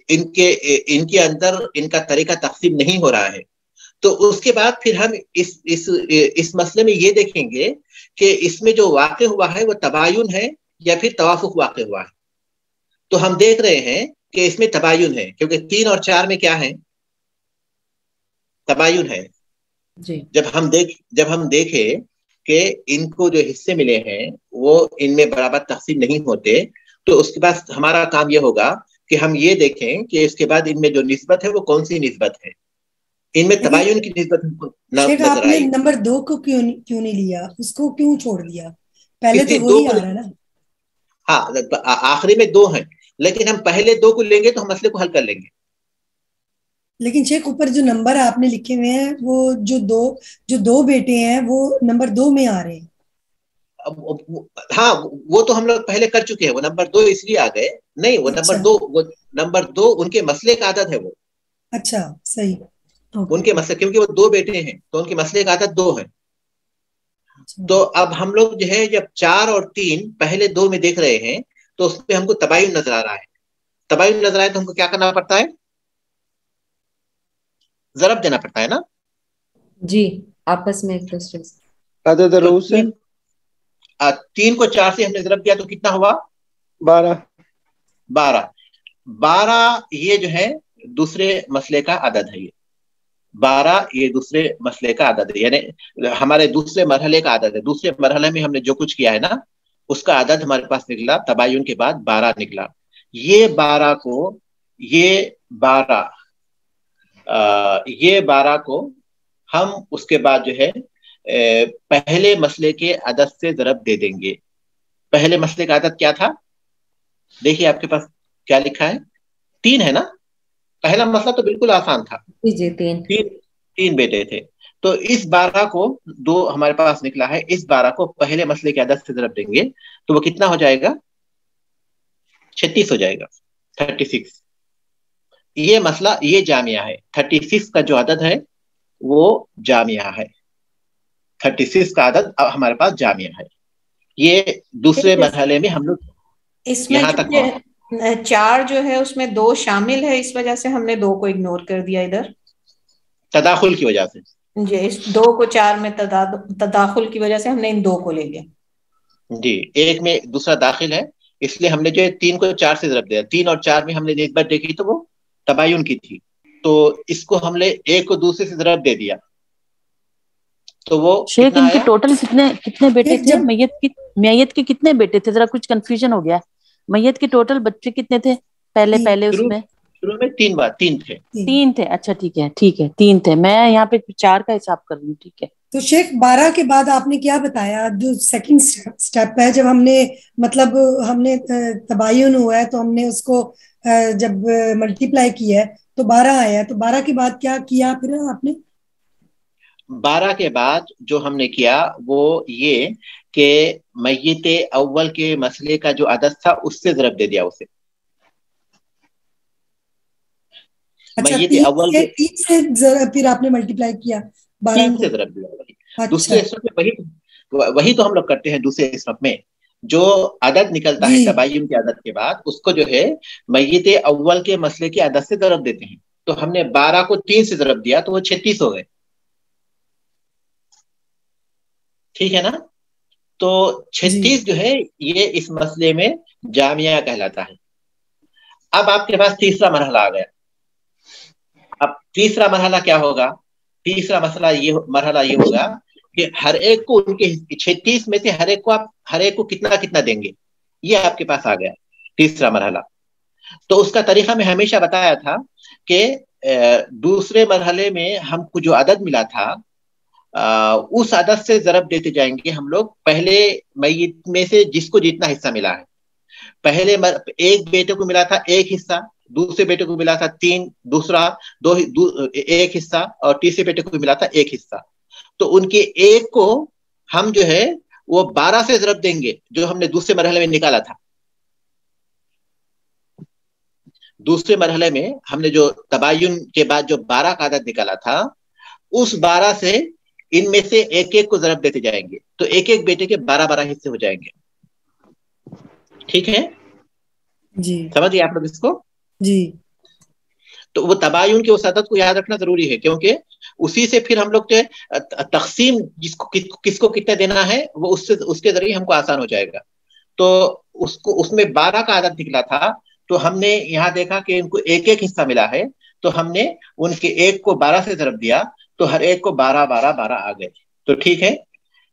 ان کے اندر ان کا طریقہ تقسیم نہیں ہو رہا ہے تو اس کے بعد پھر ہم اس مسئلے میں یہ دیکھیں گے کہ اس میں جو واقع ہوا ہے وہ تباین ہے یا پھر توافق واقع ہوا ہے. تو ہم دیکھ رہے ہیں کہ اس میں تباین ہے کیونکہ 3 اور 4 میں کیا ہے؟ تباین ہے. جب ہم دیکھیں کہ ان کو جو حصے ملے ہیں وہ ان میں برابر تقسیم نہیں ہوتے تو اس کے بعد ہمارا کام یہ ہوگا کہ ہم یہ دیکھیں کہ اس کے بعد ان میں جو نسبت ہے وہ کون سی نسبت ہے. ان میں تباین کی نسبت نظر آئی. نمبر 2 کو کیوں نہیں لیا؟ اس کو کیوں چھوڑ دیا؟ پہلے تو وہی آ رہا ہے نا. ہاں آخری میں 2 ہیں لیکن ہم پہلے 2 کو لیں گے تو ہم مسئلے کو حل کر لیں گے. لیکن شیخ اوپر جو نمبر آپ نے لکھے ہوئے ہیں وہ جو دو بیٹے ہیں وہ نمبر 2 میں آ رہے ہیں. ہاں وہ تو ہم لوگ پہلے کر چکے ہیں. وہ نمبر 2 اس لیے آ گئے نہیں. وہ نمبر 2 ان کے مسئلے کا عدد ہے. وہ اچھا صحیح. ان کے مسئلے کیونکہ وہ 2 بیٹے ہیں تو ان کے مسئلے کا عدد 2 ہے. تو اب ہم لوگ جو ہے جب 4 اور 3 پہلے 2 میں دیکھ رہے ہیں تو اس میں ہم کو تباین نظر آ رہا ہے. تباین نظر آئے تو ہم کو کیا کرنا پڑتا ہے؟ ضرب دینا پڑتا ہے نا. جی آپس میں ایک دوسرے سے. 3 کو 4 سے ہم نے ضرب دیا تو کتنا ہوا؟ 12 یہ جو ہے دوسرے مسئلے کا عدد ہے. 12 یہ دوسرے مسئلے کا عدد ہے یعنی ہمارے دوسرے مرحلے کا عدد ہے. دوسرے مرحلے میں ہم نے جو کچھ کیا ہے نا اس کا عدد ہمارے پاس نکلا. تباین کے بعد 12 نکلا. یہ 12 کو ہم اس کے بعد جو ہے پہلے مسئلے کے عدد سے ضرب دے دیں گے. پہلے مسئلے کا عدد کیا تھا؟ دیکھیے آپ کے پاس کیا لکھا ہے. 3 ہے نا. پہلا مسئلہ تو بالکل آسان تھا. جی 3 بیٹے تھے. تو اس 12 کو 2 ہمارے پاس نکلا ہے. اس 12 کو پہلے مسئلے کے عدد سے ضرب دیں گے تو وہ کتنا ہو جائے گا؟ 36 ہو جائے گا. 36. یہ مسئلہ یہ جامعہ ہے. 36 کا جو عدد ہے وہ جامعہ ہے. 36 کا عدد اب ہمارے پاس جامعہ ہے. یہ دوسرے مرحلے میں ہم لوگ اس میں 4 جو ہے اس میں 2 شامل ہے اس وجہ سے ہم نے 2 کو اگنور کر دیا ادھر تداخل کی وجہ سے. جی اس 2 کو 4 میں تداخل کی وجہ سے ہم نے ان 2 کو لے لیا. جی ایک میں دوسرا داخل ہے اس لیے ہم نے جو 3 کو 4 سے ضرب دیا. 3 اور 4 میں ہم نے نسبت دیکھی تو وہ تباین کی تھی تو اس کو ہم نے ایک کو دوسرے سے ضرب دے دیا تو وہ شیخ ان کے ٹوٹل کتنے بیٹے تھے؟ میت کے کتنے بیٹے تھے؟ ذرا کچھ کنفیوژن ہو گیا. میت کے ٹوٹل بچے کتنے تھے پہلے اس میں؟ شروع میں 3 تھے. 3 تھے. اچھا ٹھیک ہے 3 تھے. میں یہاں پہ 4 کا حساب کر رہی ہوں. ٹھیک ہے. تو شیخ 12 کے بعد آپ نے کیا بتایا جو سیکنڈ سٹیپ ہے؟ جب ہم نے تباین ہوا ہے تو ہم نے اس کو جب ملٹی پلائی کیا ہے تو 12 آیا. تو 12 کے بعد کیا کیا پھر آپ نے؟ 12 کے بعد جو ہم نے کیا وہ یہ کہ میت اول کے مسئلے کا جو عدد تھا اس سے ضرب دے دیا اسے. میت اول کے 3 سے پھر آپ نے ملٹی پلائی کیا 12 سے ضرب دیا. دوسرے وہی تو ہم لوگ کرتے ہیں دوسرے اسلام میں. جو عدد نکلتا ہے تباین کے عدد کے بعد اس کو جو ہے میت اول کے مسئلے کی عدد سے ضرب دیتے ہیں. تو ہم نے 12 کو 3 سے ضرب دیا تو وہ 36 ہو گئے. ٹھیک ہے نا. تو 36 جو ہے یہ اس مسئلے میں جامعہ کہلاتا ہے. اب آپ کے پاس تیسرا مرحلہ آ گیا. اب تیسرا مرحلہ کیا ہوگا؟ تیسرا مرحلہ یہ ہوگا کہ ہر ایک کو ان کے 36 میں سے ہر ایک کو کتنا کتنا دیں گے. یہ آپ کے پاس آ گیا تیسرا مرحلہ. تو اس کا طریقہ میں ہمیشہ بتایا تھا کہ دوسرے مرحلے میں ہم کو جو عدد ملا تھا اس عدد سے ضرب دیتے جائیں گے ہم لوگ پہلے میت میں سے جس کو جتنا حصہ ملا ہے. پہلے ایک بیٹے کو ملا تھا 1 حصہ, دوسرے بیٹے کو ملا تھا 3, دوسرا 1 حصہ, اور تیسرے بیٹے کو ملا تھا 1 حصہ. تو ان کے ایک کو ہم جو ہے وہ 12 سے ضرب دیں گے جو ہم نے دوسرے مرحلے میں نکالا تھا. دوسرے مرحلے میں ہم نے جو تباین کے بعد جو 12 کا عدد نکالا تھا اس 12 سے ان میں سے ایک ایک کو ضرب دیتے جائیں گے تو ایک ایک بیٹے کے 12 حصے ہو جائیں گے. ٹھیک ہے جی, سمجھ گئے آپ لوگ اس کو؟ جی. تو وہ تباین کے اس عدد کو یاد رکھنا ضروری ہے کیونکہ اسی سے پھر ہم لوگ تقسیم کس کو کتنا دینا ہے وہ اس کے ذریعے ہم کو آسان ہو جائے گا. تو اس میں 12 کا عدد نکلا تھا تو ہم نے یہاں دیکھا کہ ان کو ایک ایک حصہ ملا ہے تو ہم نے ان کے ایک کو 12 سے ضرب دیا تو ہر ایک کو 12 12 12 آ گئے. تو ٹھیک ہے,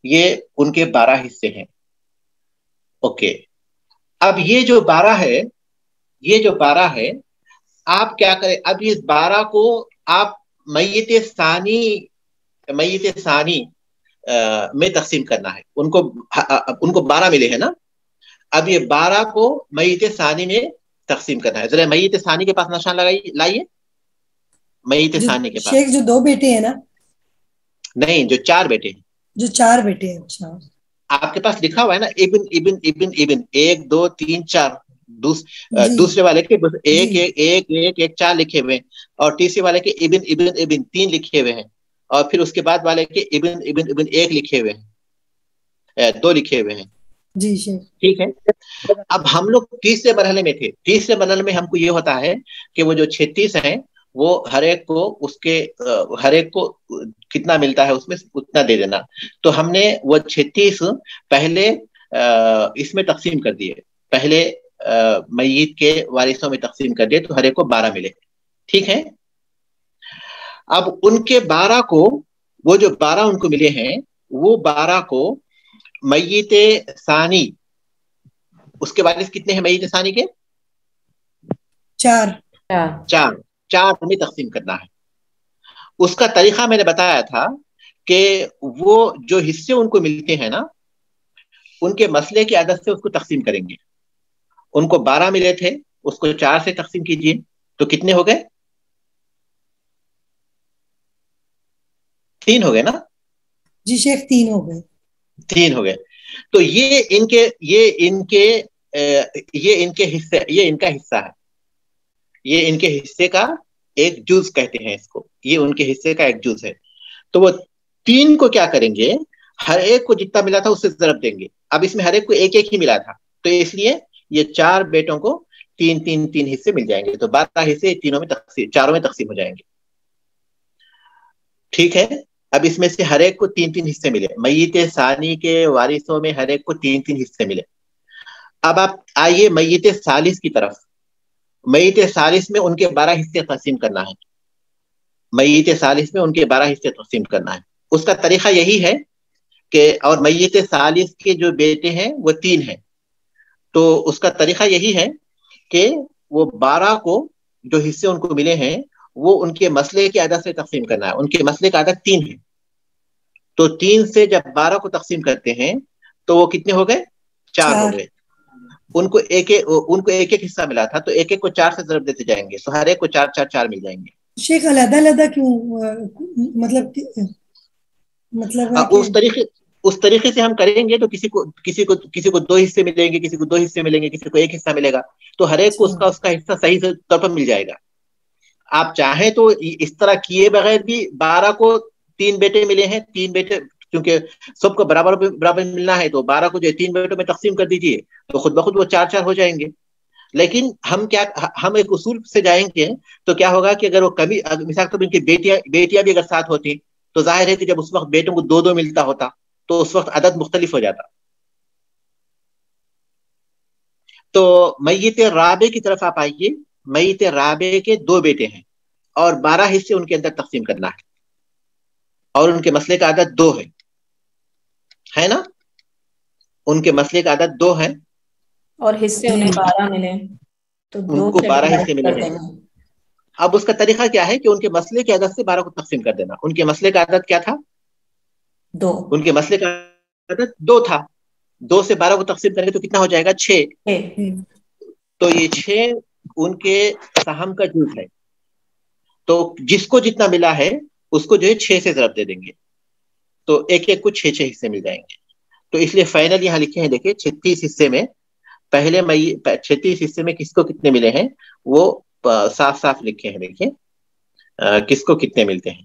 یہ ان کے 12 حصے ہیں. اوکے, اب یہ جو 12 ہے آپ کیا کریں, اب اس 12 کو آپ میت ثانی میں تقسیم کرنا ہے. ان کو 12 ملے ہیں نا, اب یہ 12 کو میت ثانی میں تقسیم کرنا ہے. ذرا میت ثانی کے پاس نشان لائیے. میت ثانی کے پاس شیخ جو 2 بیٹے ہیں نا, نہیں جو 4 بیٹے ہیں, جو 4 بیٹے ہیں. اچھا, آپ کے پاس لکھا ہوا ہے نا ابن ابن ابن ابن 1 2 3 4. دوسرے والے کے ایک 4 لکھے ہوئے ہیں اور تیسرے والے کے ابن ابن ابن 3 لکھے ہوئے ہیں اور پھر اس کے بعد والے کے ابن ابن ابن 1 لکھے ہوئے ہیں, 2 لکھے ہوئے ہیں. جی شیخ, ٹھیک ہے. اب ہم لوگ تیسرے مرحلے میں تھے. تیسرے مرحلے میں ہم کو یہ ہوتا ہے کہ وہ جو 36 ہیں وہ ہر ایک کو کتنا ملتا ہے اس میں اتنا دے دینا. تو ہم نے وہ 36 پہلے اس میں تقسیم کر دیے, پہلے میت کے وارثوں میں تقسیم کر دیے تو ہر ایک کو 12 ملے. ٹھیک ہے. اب ان کے 12 کو وہ جو 12 ان کو ملے ہیں وہ 12 کو میت ثانی, اس کے وارث کتنے ہیں میت ثانی کے؟ 4 میں تقسیم کرنا ہے. اس کا طریقہ میں نے بتایا تھا کہ وہ جو حصے ان کو ملتے ہیں نا ان کے مسئلے کی عدد سے اس کو تقسیم کریں گے. ان کو 12 ملے تھے, اس کو 4 سے تقسیم کیجئے تو کتنے ہو گئے؟ 3 ہو گئے نا. جی شیخ 3 ہو گئے. 3 ہو گئے. تو یہ ان کے حصے, یہ ان کا حصہ ہے, یہ ان کے حصے کا ایک جز کہتے ہیں اس کو, یہ ان کے حصے کا ایک جز ہے. تو وہ 3 کو کیا کریں گے, ہر ایک کو جتنا ملا تھا اس سے ضرب دیں گے. اب اس میں ہر ایک کو ایک ایک ہی ملا تھا تو اس لیے یہ 4 بیٹوں کو 3 حصے مل جائیں گے. تو 12 حصے چاروں میں تقسیم ہو جائیں گے. ٹھیک ہے. اب اس میں سے ہر ایک کو 3 حصے ملے. میت ثانی کے وارثوں میں ہر ایک کو 3 حصے ملے. اب آپ آئیے میت ثالث کی طرف. میت ثالث میں ان کے 12 حصے تقسیم کرنا ہے. میت ثالث میں ان کے 12 حصے تقسیم کرنا ہے. اس کا طریقہ یہی ہے کہ اور میت ثالث کے جو بیٹے ہیں وہ 3 ہیں. تو اس کا طریقہ یہی ہے کہ وہ 12 کو جو حصے ان کو ملے ہیں وہ ان کے مسئلے کی عدد سے تقسیم کرنا ہے. ان کے مسئلے کا عدد 3 ہے. تو 3 سے جب 12 کو تقسیم کرتے ہیں تو وہ کتنے ہو گئے؟ 4 ہو گئے. ان کو ایک ایک حصہ ملا تھا تو ایک ایک کو 4 سے ضرب دیتے جائیں گے. تو ہر ایک کو 4 مل جائیں گے. شیخ علیحدہ علیحدہ کیوں, مطلب اس طریقے سے ہم کریں گے تو کسی کو 2 حصے ملیں گے, کسی کو 2 حصے ملیں گے, کسی کو 1 حصہ ملے گا. تو ہر ایک کو اس کا حصہ صحیح سے طور پر مل جائے گا. آپ چاہیں تو اس طرح کیے بغیر بھی 12 کو 3 بیٹے ملے ہیں, 3 بیٹے کیونکہ سب کو برابر برابر ملنا ہے، تو 12 کو جو 3 بیٹوں میں تقسیم کر دیجیے تو خود بخود وہ 4 4 ہو جائیں گے. لیکن ہم ایک اصول سے جائیں گے تو کیا ہوگا کہ اگر وہ کبھی مثال کے طور پر بیٹیاں بھی اگر ساتھ ہوتی تو ظاہر ہے کہ جب اس وقت بیٹوں کو 2 2 ملتا ہوتا تو اس وقت عدد مختلف ہو جاتا. تو میت رابع کی طرف آپ آئیے. میت رابع کے 2 بیٹے ہیں اور 12 حصے ان کے اندر تقسیم کرنا ہے اور ان کے مسئلے کا عدد 2 ہے نا؟ ان کے مسئلے کا عدد 2 ہے اور حصے انہیں 12 ملے تو ان کو 12 حصے ملے ہیں. اب اس کا طریقہ کیا ہے کہ ان کے مسئلے کے عدد سے 12 کو تقسیم کر دینا. ان کے مسئلے کا عدد کیا تھا؟ 2. ان کے مسئلے کا عدد 2 تھا. 2 سے 12 کو تقسیم کریں گے تو کتنا ہو جائے گا؟ 6. تو یہ 6 ان کے سہم کا جز ہے. تو جس کو جتنا ملا ہے اس کو جو ہے 6 سے ضرب دے دیں گے تو ایک ایک کو 6 6 حصے مل جائیں گے. تو اس لیے فائنل یہاں لکھے ہیں دیکھیں 36 حصے میں 36 حصے میں کس کو کتنے ملے ہیں وہ صاف صاف لکھے ہیں. دیکھیں کس کو کتنے ملتے ہیں.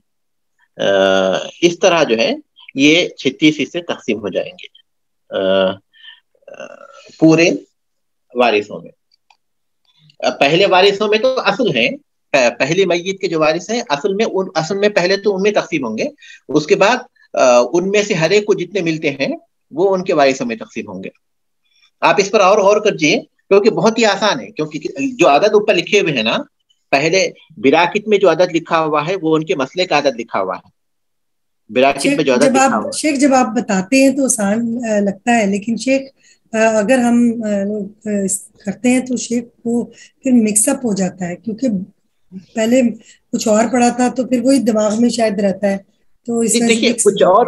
اس طرح جو ہے یہ 36 حصے تقسیم ہو جائیں گے پورے وارثوں میں. پہلے وارثوں میں تو اصل ہیں، پہلی میت کے جو وارث ہیں اصل میں پہلے تو ان میں تقسیم ہوں گے، اس کے بعد ان میں سے ہر ایک کو جتنے ملتے ہیں وہ ان کے وارثوں میں تقسیم ہوں گے. آپ اس پر اور غور کیجیے کیونکہ بہت ہی آسان ہے. کیونکہ جو عدد اوپر لکھے ہوئے ہیں نا، پہلے براکٹ میں جو عدد لکھا ہوا ہے وہ ان کے مسئلے کا عدد لکھا ہوا ہے. براکٹ میں جو عدد لکھا ہوا ہے شیخ جب آپ بتاتے ہیں تو آسان لگتا ہے، لیکن شیخ اگر ہم کرتے ہیں تو شیخ وہ پھر مکس اپ ہو جاتا ہے، کیونکہ پہلے کچھ اور پڑھا تھا تو پھر وہی دماغ میں شاید رہتا ہے. تو اس میں دیکھیے کچھ اور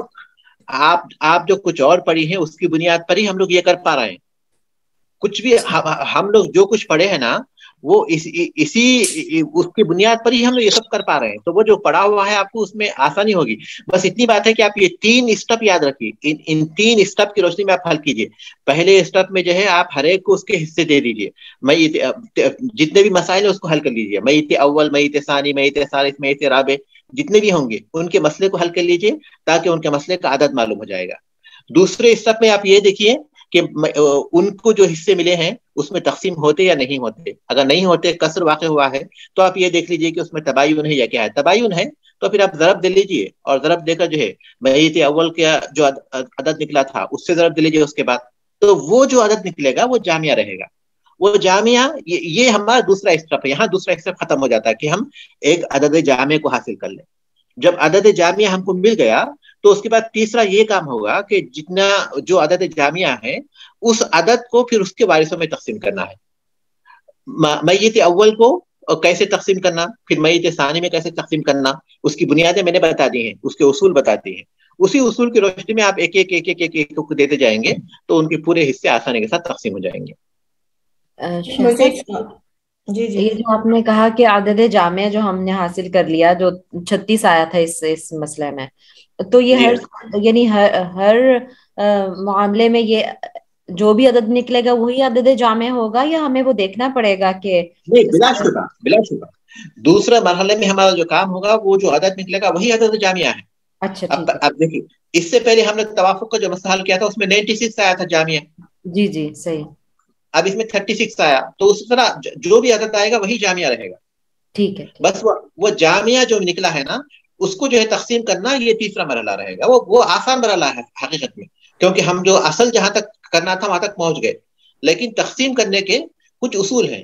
آپ جو کچھ اور پڑھی ہیں اس کی بنیاد پر ہی ہم لوگ یہ کر پا رہے ہیں. کچھ بھی ہم لوگ جو کچھ پڑھے ہیں نا وہ اسی اس کی بنیاد پر ہی ہم لوگ یہ سب کر پا رہے ہیں. تو وہ جو پڑھا ہوا ہے آپ کو اس میں آسانی ہوگی. بس اتنی بات ہے کہ آپ یہ 3 اسٹیپ یاد رکھیے. ان 3 اسٹیپ کی روشنی میں آپ حل کیجیے. پہلے اسٹیپ میں جو ہے آپ ہر ایک کو اس کے حصے دے دیجیے. جتنے بھی مسائل ہیں اس کو حل کر لیجیے. میت اول، میت ثانی، میت ثالث، میت رابع جتنے بھی ہوں گے ان کے مسئلے کو حل کر لیجیے تاکہ ان کے مسئلے کا عدد معلوم ہو جائے گا. دوسرے اسٹیپ میں آپ یہ دیکھیے کہ ان کو جو حصے ملے ہیں اس میں تقسیم ہوتے یا نہیں ہوتے. اگر نہیں ہوتے، کسر واقع ہوا ہے، تو آپ یہ دیکھ لیجیے کہ اس میں تباین ہے یا کیا ہے. تباین ہے تو پھر آپ ضرب دے لیجیے اور ضرب دے کر جو ہے میت اول کا جو عدد نکلا تھا اس سے ضرب دے لیجیے. اس کے بعد تو وہ جو عدد نکلے گا وہ جامعہ رہے گا. وہ جامعہ یہ ہمارا دوسرا اسٹیپ ہے. یہاں دوسرا اسٹیپ ختم ہو جاتا ہے کہ ہم ایک عدد جامع کو حاصل کر لیں. جب عدد جامعہ ہم کو مل گیا تو اس کے بعد تیسرا یہ کام ہوگا کہ جتنا جو عدد جامعہ ہے اس عدد کو پھر اس کے وارثوں میں تقسیم کرنا ہے. میت اول کو کیسے تقسیم کرنا، پھر میت ثانی میں کیسے تقسیم کرنا، اس کی بنیادیں میں نے بتا دی ہیں، اس کے اصول بتاتی ہیں. اسی اصول کی روشنی میں آپ ایک ایک ایک ایک ایک ایک کو دیتے جائیں گے تو ان کے پورے حصے آسانی کے ساتھ تقسیم ہو جائیں گے. جی یہ جو آپ نے کہا کہ عدد جامع جو ہم نے حاصل کر لیا جو 36 آیا تھا اس مسئلے میں، تو یہ یعنی ہر معاملے میں یہ جو بھی عدد نکلے گا وہی عدد جامع ہوگا یا ہمیں وہ دیکھنا پڑے گا کہ نہیں؟ بلا شبہ دوسرے مرحلے میں ہمارا جو کام ہوگا وہ جو عدد نکلے گا وہی عدد جامعہ ہے. اچھا ٹھیک ہے. اب دیکھیے اس سے پہلے ہم نے توافق کا جو مسئلہ حل کیا تھا اس میں 96 آیا تھا جامعہ. جی جی صحیح. اب اس میں 36 آیا تو اس طرح جو بھی عدد آئے گا وہی جامعہ رہے گا. ٹھیک ہے. بس وہ جامعہ جو نکلا ہے نا اس کو جو ہے تقسیم کرنا یہ تیسرا مرحلہ رہے گا. وہ آسان مرحلہ ہے حقیقت میں، کیونکہ ہم جو اصل جہاں تک کرنا تھا وہاں تک پہنچ گئے. لیکن تقسیم کرنے کے کچھ اصول ہیں.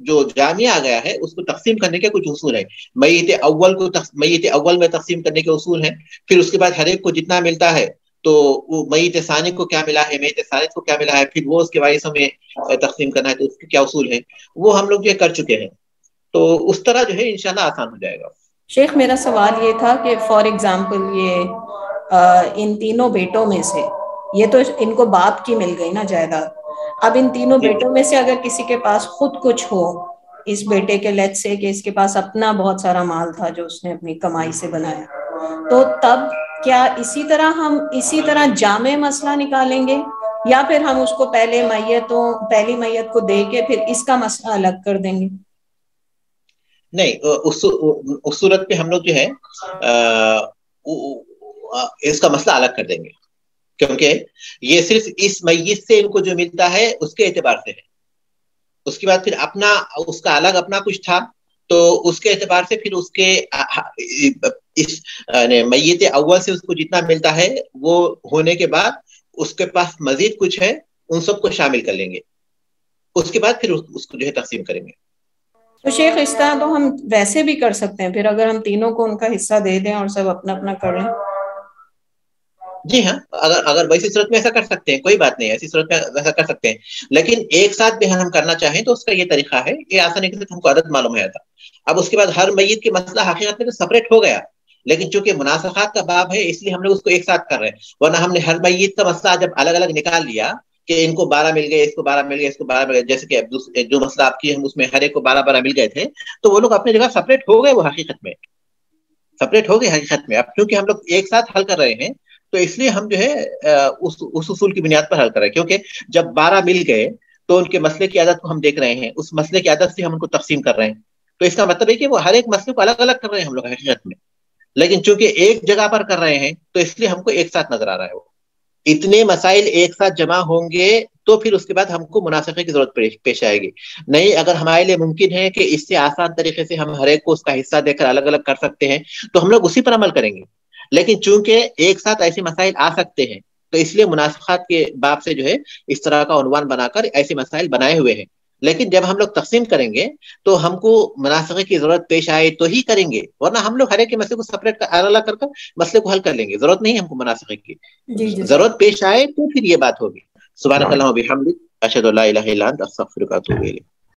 جو جامعہ آ گیا ہے اس کو تقسیم کرنے کے کچھ اصول ہیں. میت اول میں تقسیم کرنے کے اصول ہیں. پھر اس کے بعد ہر ایک کو جتنا ملتا ہے تو وہ میت ثانی کو کیا ملا ہے، میت ثالث کو کیا ملا ہے، پھر وہ اس کے وارثوں میں تقسیم کرنا ہے تو اس کے کیا اصول ہیں وہ ہم لوگ یہ کر چکے ہیں. تو اس طرح جو ہے انشاءاللہ آسان ہو جائے گا. شیخ میرا سوال یہ تھا کہ فار ایگزامپل یہ ان تینوں بیٹوں میں سے یہ تو ان کو باپ کی مل گئی نا جائیداد. اب ان تینوں بیٹوں میں سے اگر کسی کے پاس خود کچھ ہو، اس بیٹے کے لیٹ سے کہ اس کے پاس اپنا بہت سارا مال تھا جو اس نے اپنی کمائی سے بنایا، تو تب کیا اسی طرح جامع مسئلہ نکالیں گے یا پھر ہم اس کو پہلی میت کو دے کے پھر اس کا مسئلہ الگ کر دیں گے؟ نہیں، اس صورت پہ ہم لوگ جو ہے اس کا مسئلہ الگ کر دیں گے، کیونکہ یہ صرف اس میت سے ان کو جو ملتا ہے اس کے اعتبار سے ہے. اس کے بعد پھر اپنا اس کا الگ اپنا کچھ تھا، تو اس کے اعتبار سے پھر اس کے اس میت اول سے اس کو جتنا ملتا ہے وہ ہونے کے بعد اس کے پاس مزید کچھ ہے، ان سب کو شامل کر لیں گے. اس کے بعد پھر اس کو جو ہے تقسیم کریں گے. تو شیخ اس طرح تو ہم ویسے بھی کر سکتے ہیں، پھر اگر ہم تینوں کو ان کا حصہ دے دیں اور سب اپنا اپنا کر لیں. جی ہاں، اگر ویسی صورت میں ایسا کر سکتے ہیں، کوئی بات نہیں، ایسی صورت میں ایسا کر سکتے ہیں. لیکن ایک ساتھ بھی ہم کرنا چاہیں تو اس کا یہ طریقہ ہے، یہ آسانی کے ساتھ ہم کو عدد معلوم ہے تھا. اب اس کے بعد ہر میت کی مسئلہ حقیقت میں تو سپریٹ ہو گیا، لیکن چونکہ مناسخات کا باب ہے اس لیے ہم لوگ اس کو ایک ساتھ کر رہے ہیں. ورنہ ہم نے ہر میت کا مسئلہ جب الگ الگ نکال لیا کہ ان کو 12 مل گئے، اس کو 12 مل گئے، اس کو 12 مل گئے، جیسے کہ جو مسئلہ آپ کی ہم اس میں ہر ایک کو 12 مل گئے تھے، تو وہ لوگ اپنی جگہ سپریٹ ہو گئے، وہ حقیقت میں سپریٹ ہو گئے حقیقت میں. اب کیونکہ ہم لوگ ایک ساتھ حل کر رہے ہیں تو اس لیے ہم جو ہے اس اصول کی بنیاد پر حل کر رہے ہیں. کیونکہ جب 12 مل گئے تو ان کے مسئلے کی عادت کو ہم دیکھ رہے ہیں، اس مسئلے کی عادت سے ہم ان کو تقسیم کر رہے ہیں. تو اس کا مطلب ہے کہ وہ ہر ایک مسئلے کو الگ الگ کر رہے ہیں ہم لوگ حقیقت میں، لیکن چونکہ ایک جگہ پر کر رہے ہیں تو اس لیے ہم کو ایک ساتھ نظر آ رہا ہے. وہ اتنے مسائل ایک ساتھ جمع ہوں گے تو پھر اس کے بعد ہم کو مناسخے کی ضرورت پیش آئے گی. نہیں، اگر ہمارے لیے ممکن ہے کہ اس سے آسان طریقے سے ہم ہر ایک کو اس کا حصہ دے کر الگ الگ کر سکتے ہیں تو ہم لوگ اسی پر عمل کریں گے. لیکن چونکہ ایک ساتھ ایسے مسائل آ سکتے ہیں تو اس لیے مناسخات کے باب سے جو ہے اس طرح کا عنوان بنا کر ایسے مسائل بنائے ہوئے ہیں. لیکن جب ہم لوگ تقسیم کریں گے تو ہم کو مناسخے کی ضرورت پیش آئے تو ہی کریں گے، ورنہ ہم لوگ ہر ایک کے مسئلے کو سپریٹ الگ کر مسئلے کو حل کر لیں گے. ضرورت نہیں ہم کو مناسخے کی، ضرورت پیش آئے تو پھر یہ بات ہوگی. سبحانک اللہم و بحمدک، اشہد ان لا الہ الا انت، استغفرک و اتوب الیک.